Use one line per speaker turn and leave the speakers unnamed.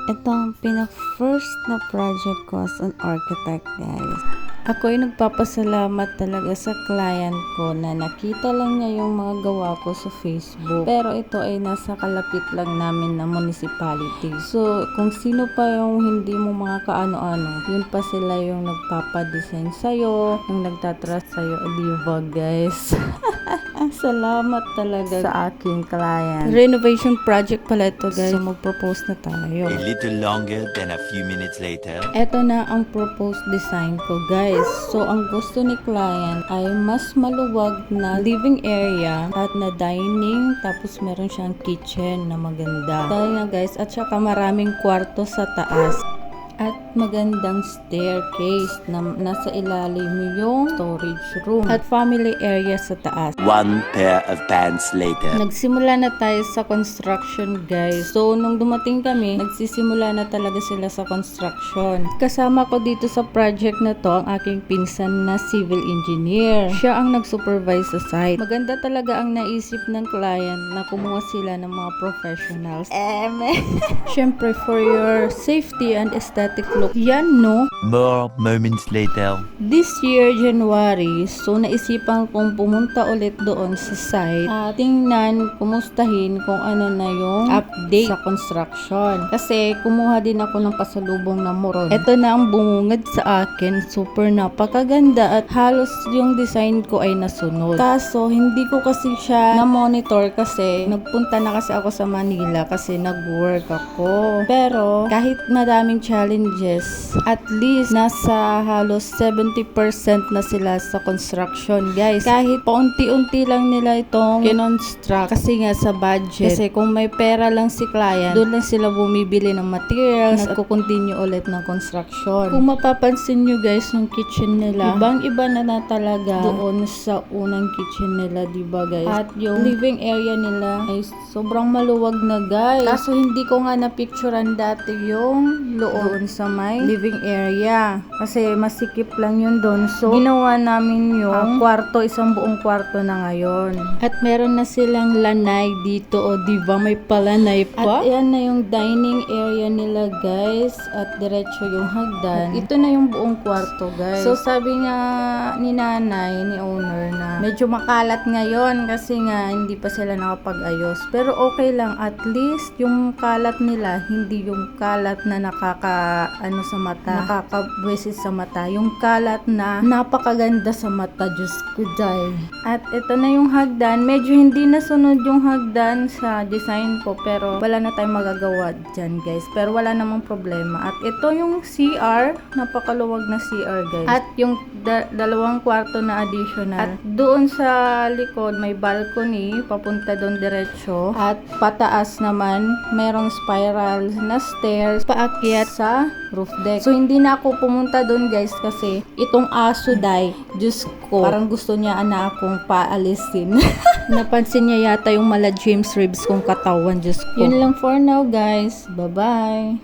Ito ang pinaka-first na project ko as an architect, guys. Ako ay nagpapasalamat talaga sa client ko na nakita lang niya yung mga gawa ko sa Facebook. Pero ito ay nasa kalapit lang namin na municipality. So, kung sino pa yung hindi mo mga kaano-ano, yun pa sila yung nagpapadesign sa'yo, yung nagtatrust sa'yo. Diba, guys? Salamat talaga sa aking client. Renovation project pala ito, guys. So, mag-propose na tayo.
A little longer than a few minutes later.
Ito na ang proposed design ko, guys. So, ang gusto ni client ay mas maluwag na living area at na dining, tapos meron siyang kitchen na maganda. Dahil nga, guys, at saka maraming kwarto sa taas. At magandang staircase na nasa ilalim yung storage room at family area sa taas.
One pair of pants later.
Nagsimula na tayo sa construction, guys. So, nung dumating kami, nagsisimula na talaga sila sa construction. Kasama ko dito sa project na to ang aking pinsan na civil engineer. Siya ang nag-supervise sa site. Maganda talaga ang naisip ng client na kumuha sila ng mga professionals. Siyempre, for your safety and aesthetic look. Yan, no?
More moments later.
This year, January, so naisipan kong pumunta ulit doon sa site. Tingnan, kumustahin kung ano na yung update sa construction. Kasi kumuha din ako ng pasalubong na moron. Ito na ang bumungad sa akin. Super napakaganda at halos yung design ko ay nasunod. Kaso, hindi ko kasi siya na-monitor kasi nagpunta na kasi ako sa Manila kasi nag-work ako. Pero, kahit madaming challenges, at least nasa halos 70% na sila sa construction, guys. Kahit paunti-unti lang nila itong kinonstruct kasi nga sa budget. Kasi kung may pera lang si client, doon lang sila bumibili ng materials at kukontinue ulit ng construction. Kung mapapansin nyo, guys, yung kitchen nila, ibang-iba na talaga doon sa unang kitchen nila, diba, guys? At yung living area nila ay sobrang maluwag na, guys. Kaso hindi ko nga na-picturean dati yung loob sa may living area. Kasi masikip lang yun doon. So, ginawa namin yung kwarto, isang buong kwarto na ngayon. At meron na silang lanay dito. O, diba? May palanay pa. At yan na yung dining area nila, guys. At diretso yung hagdan. Ito na yung buong kwarto, guys. So, sabi nga ni nanay, ni owner, na medyo makalat ngayon kasi nga hindi pa sila nakapag-ayos. Pero okay lang. At least, yung kalat nila, hindi yung kalat na sa mata, nakakabwisit sa mata, yung kalat na napakaganda sa mata, Diyos ko, day. At ito na yung hagdan, medyo hindi nasunod yung hagdan sa design ko, pero wala na tayong magagawa dyan, guys, pero wala namang problema. At ito yung CR, napakaluwag na CR, guys, at yung dalawang kwarto na additional, at doon sa likod may balcony, papunta doon diretso, at pataas naman merong spiral na stairs paakyat sa roof deck. So, hindi na ako pumunta doon, guys, kasi itong aso, day, Diyos ko, parang gusto niya na akong paalisin. Napansin niya yata yung mala James ribs kong katawan, Diyos ko. Yun lang for now, guys. Bye-bye!